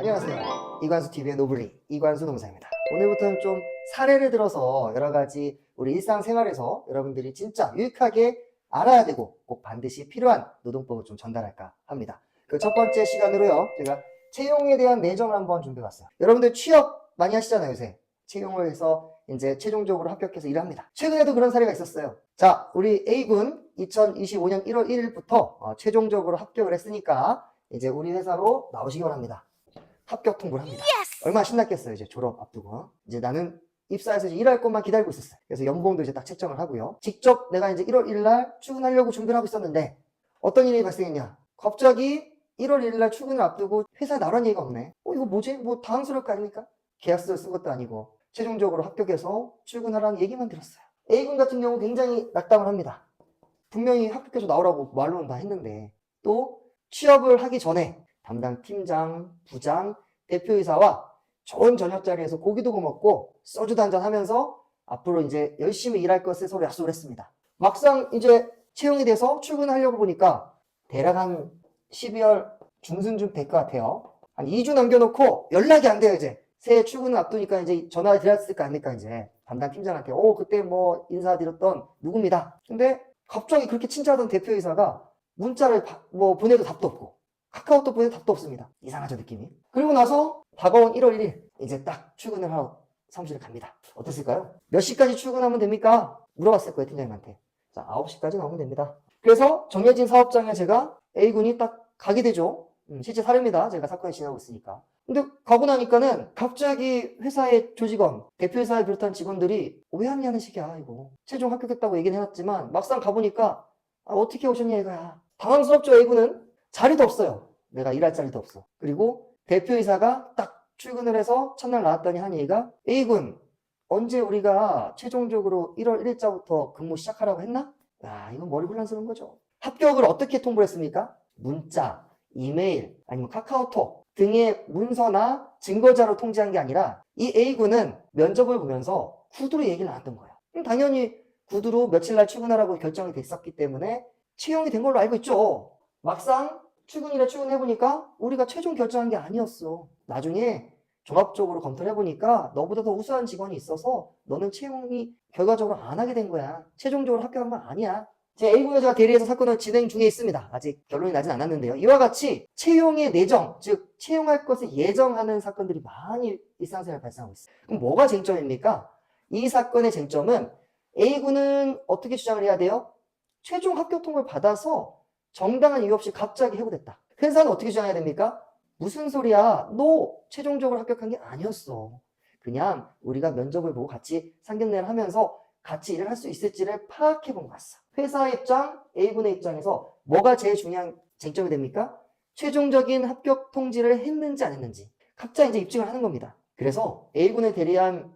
안녕하세요. 이관수TV의 노블리 이관수 농사입니다. 오늘부터는 좀 사례를 들어서 여러가지 우리 일상생활에서 여러분들이 진짜 유익하게 알아야 되고 꼭 반드시 필요한 노동법을 좀 전달할까 합니다. 그 첫 번째 시간으로요, 제가 채용에 대한 내정을 한번 준비해봤어요. 여러분들 취업 많이 하시잖아요, 요새. 채용을 해서 이제 최종적으로 합격해서 일을 합니다. 최근에도 그런 사례가 있었어요. 자, 우리 A군 2025년 1월 1일부터 최종적으로 합격을 했으니까 이제 우리 회사로 나오시기 바랍니다. 합격 통보를 합니다. 얼마나 신났겠어요, 이제 졸업 앞두고. 이제 나는 입사해서 이제 일할 것만 기다리고 있었어요. 그래서 연봉도 이제 딱 책정을 하고요. 직접 내가 이제 1월 1일 날 출근하려고 준비를 하고 있었는데 어떤 일이 발생했냐. 갑자기 1월 1일 날 출근을 앞두고 회사에 나오라는 얘기가 없네. 이거 뭐지? 뭐 당황스러울 거 아닙니까? 계약서를 쓴 것도 아니고 최종적으로 합격해서 출근하라는 얘기만 들었어요. A군 같은 경우 굉장히 낙담을 합니다. 분명히 합격해서 나오라고 말로는 다 했는데 또 취업을 하기 전에 담당 팀장, 부장, 대표이사와 좋은 저녁 자리에서 고기도 구워 먹고 소주도 한잔 하면서 앞으로 이제 열심히 일할 것을 서로 약속을 했습니다. 막상 이제 채용이 돼서 출근하려고 보니까 대략 한 12월 중순쯤 될 것 같아요. 한 2주 남겨놓고 연락이 안 돼요, 이제. 새해 출근을 앞두니까 이제 전화를 드렸을 거 아닙니까, 이제. 담당 팀장한테. 그때 뭐 인사드렸던 누구입니다. 근데 갑자기 그렇게 친절하던 대표이사가 문자를 뭐 보내도 답도 없고 카카오톡 보내도 답도 없습니다. 이상하죠, 느낌이. 그리고 나서 다가온 1월 1일 이제 딱 출근을 하러 사무실에 갑니다. 어땠을까요? 몇 시까지 출근하면 됩니까? 물어봤을 거예요, 팀장님한테. 자, 9시까지 나오면 됩니다. 그래서 정해진 사업장에 제가 A군이 딱 가게 되죠. 실제 사례입니다. 제가 사건이 지나고 있으니까. 근데 가고 나니까는 갑자기 회사의 조직원, 대표이사를 비롯한 직원들이 왜 왔냐는 식이야, 이거. 최종 합격했다고 얘기는 해놨지만 막상 가보니까 어떻게 오셨냐 이거야. 당황스럽죠, A군은. 자리도 없어요. 내가 일할 자리도 없어. 그리고 대표이사가 딱 출근을 해서 첫날 나왔더니 한 얘기가 A군, 언제 우리가 최종적으로 1월 1일자부터 근무 시작하라고 했나? 이건 머리 혼란스러운 거죠. 합격을 어떻게 통보를 했습니까? 문자, 이메일, 아니면 카카오톡 등의 문서나 증거자로 통지한 게 아니라 이 A군은 면접을 보면서 구두로 얘기를 나눴던 거예요. 당연히 구두로 며칠 날 출근하라고 결정이 됐었기 때문에 채용이 된 걸로 알고 있죠. 막상 출근일에 출근해보니까 우리가 최종 결정한 게 아니었어. 나중에 종합적으로 검토를 해보니까 너보다 더 우수한 직원이 있어서 너는 채용이 결과적으로 안 하게 된 거야. 최종적으로 합격한 건 아니야. 제 A군 여자가 대리해서 사건은 진행 중에 있습니다. 아직 결론이 나진 않았는데요. 이와 같이 채용의 내정, 즉 채용할 것을 예정하는 사건들이 많이 일상생활에 발생하고 있어요. 그럼 뭐가 쟁점입니까? 이 사건의 쟁점은 A군은 어떻게 주장을 해야 돼요? 최종 합격 통보를 받아서 정당한 이유 없이 갑자기 해고됐다. 회사는 어떻게 주장해야 됩니까? 무슨 소리야? 너 최종적으로 합격한 게 아니었어. 그냥 우리가 면접을 보고 같이 상견례를 하면서 같이 일을 할 수 있을지를 파악해 본 거였어. 회사 입장, A군의 입장에서 뭐가 제일 중요한 쟁점이 됩니까? 최종적인 합격 통지를 했는지 안 했는지. 각자 이제 입증을 하는 겁니다. 그래서 A군에 대리한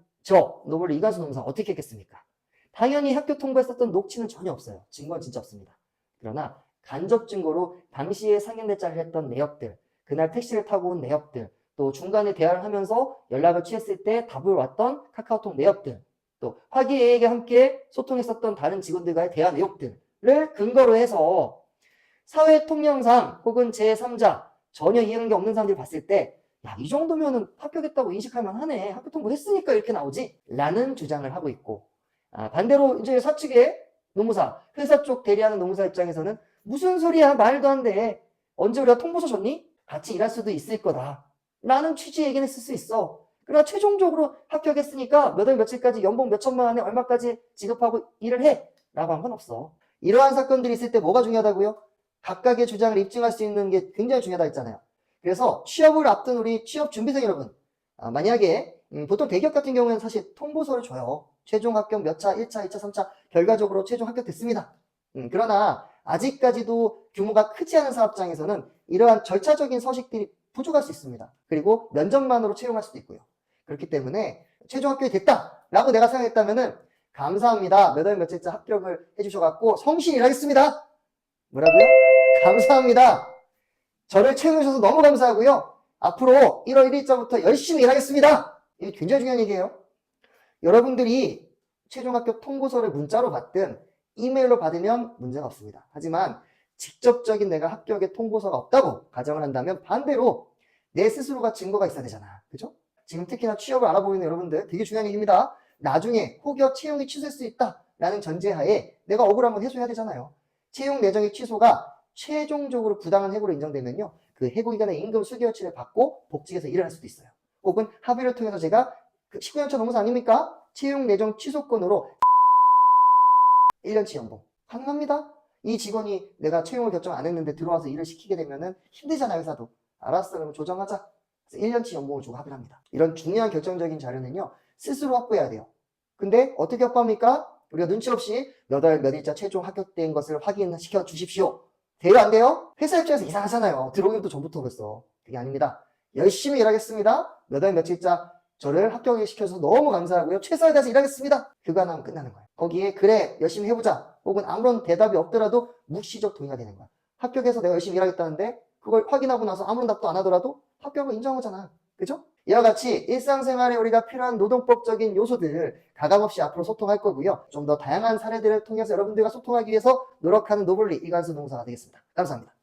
노블리 이관수 농사 어떻게 했겠습니까? 당연히 합격 통보했었던 녹취는 전혀 없어요. 증거는 진짜 없습니다. 그러나 간접 증거로 당시에 상견례자를 했던 내역들, 그날 택시를 타고 온 내역들, 또 중간에 대화를 하면서 연락을 취했을 때 답을 왔던 카카오톡 내역들, 또 화기애애하게 함께 소통했었던 다른 직원들과의 대화 내역들을 근거로 해서 사회 통념상 혹은 제3자 전혀 이해관계 없는 사람들이 봤을 때 이 정도면은 합격했다고 인식할 만하네. 합격 통보했으니까 이렇게 나오지? 라는 주장을 하고 있고, 반대로 이제 사측의 노무사, 회사 쪽 대리하는 노무사 입장에서는 무슨 소리야, 말도 안 돼. 언제 우리가 통보서 줬니? 같이 일할 수도 있을 거다. 라는 취지의 얘기는 했을 수 있어. 그러나 최종적으로 합격했으니까 몇 월 며칠까지 연봉 몇 천만 원에 얼마까지 지급하고 일을 해. 라고 한 건 없어. 이러한 사건들이 있을 때 뭐가 중요하다고요? 각각의 주장을 입증할 수 있는 게 굉장히 중요하다 했잖아요. 그래서 취업을 앞둔 우리 취업 준비생 여러분, 만약에 보통 대기업 같은 경우에는 사실 통보서를 줘요. 최종 합격 몇 차, 1차, 2차, 3차 결과적으로 최종 합격됐습니다. 그러나 아직까지도 규모가 크지 않은 사업장에서는 이러한 절차적인 서식들이 부족할 수 있습니다. 그리고 면접만으로 채용할 수도 있고요. 그렇기 때문에 최종 합격이 됐다라고 내가 생각했다면은 감사합니다. 몇 월 며칠자 합격을 해주셔갖고 성실히 일하겠습니다. 뭐라고요? 감사합니다. 저를 채용해주셔서 너무 감사하고요. 앞으로 1월 1일자부터 열심히 일하겠습니다. 이게 굉장히 중요한 얘기예요. 여러분들이 최종 합격 통보서를 문자로 받든 이메일로 받으면 문제가 없습니다. 하지만 직접적인 내가 합격의 통보서가 없다고 가정을 한다면 반대로 내 스스로가 증거가 있어야 되잖아. 그죠? 지금 특히나 취업을 알아보고 있는 여러분들 되게 중요한 얘기입니다. 나중에 혹여 채용이 취소될 수 있다라는 전제하에 내가 억울한 건 해소해야 되잖아요. 채용 내정의 취소가 최종적으로 부당한 해고로 인정되면요. 그 해고기간의 임금 수개월치를 받고 복직해서 일을 할 수도 있어요. 혹은 합의를 통해서 제가 그 19년차 노무사 아닙니까? 채용 내정 취소권으로 1년치 연봉 가능합니다. 이 직원이 내가 채용을 결정 안 했는데 들어와서 일을 시키게 되면은 힘들잖아요, 회사도. 알았어, 그러면 조정하자. 그래서 1년치 연봉을 주고 합의를 합니다. 이런 중요한 결정적인 자료는요, 스스로 확보해야 돼요. 근데 어떻게 확보합니까? 우리가 눈치 없이 몇 월 몇 일자 최종 합격된 것을 확인시켜 주십시오. 돼요, 안 돼요? 회사 입장에서 이상하잖아요. 들어오기도 전부터 그랬어. 그게 아닙니다. 열심히 일하겠습니다. 몇 월 며칠자 저를 합격시켜서 너무 감사하고요. 최선을 다해서 일하겠습니다. 그거 하나 하면 끝나는 거예요. 거기에 그래 열심히 해보자 혹은 아무런 대답이 없더라도 묵시적 동의가 되는 거야. 합격해서 내가 열심히 일하겠다는데 그걸 확인하고 나서 아무런 답도 안 하더라도 합격을 인정하잖아. 그죠? 이와 같이 일상생활에 우리가 필요한 노동법적인 요소들 가감없이 앞으로 소통할 거고요. 좀 더 다양한 사례들을 통해서 여러분들과 소통하기 위해서 노력하는 노블리 이관수 노무사가 되겠습니다. 감사합니다.